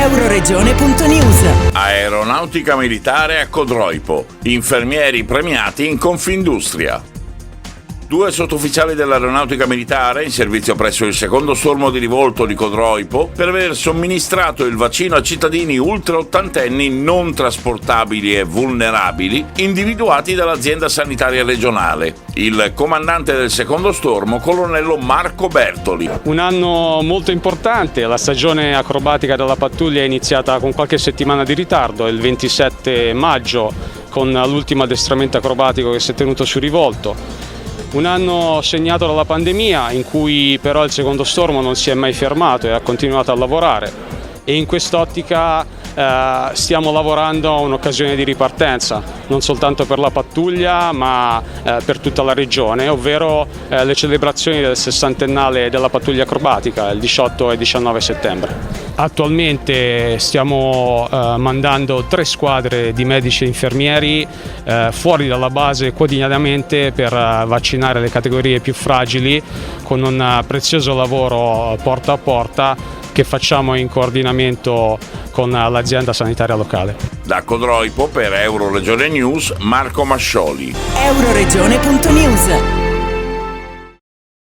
Euroregione.news. Aeronautica militare a Codroipo. Infermieri premiati in Confindustria. 2 sottufficiali dell'Aeronautica Militare in servizio presso il secondo stormo di rivolto di Codroipo per aver somministrato il vaccino a cittadini ultraottantenni non trasportabili e vulnerabili individuati dall'azienda sanitaria regionale. Il comandante del secondo stormo, colonnello Marco Bertoli. Un anno molto importante, la stagione acrobatica della pattuglia è iniziata con qualche settimana di ritardo, il 27 maggio con l'ultimo addestramento acrobatico che si è tenuto su rivolto. Un anno segnato dalla pandemia in cui però il secondo stormo non si è mai fermato e ha continuato a lavorare e in quest'ottica stiamo lavorando a un'occasione di ripartenza, non soltanto per la pattuglia ma per tutta la regione, ovvero le celebrazioni del 60ennale della pattuglia acrobatica il 18 e 19 settembre. Attualmente stiamo mandando 3 squadre di medici e infermieri fuori dalla base quotidianamente per vaccinare le categorie più fragili con un prezioso lavoro porta a porta che facciamo in coordinamento con l'azienda sanitaria locale. Da Codroipo per Euroregione News, Marco Mascioli. Euroregione.news.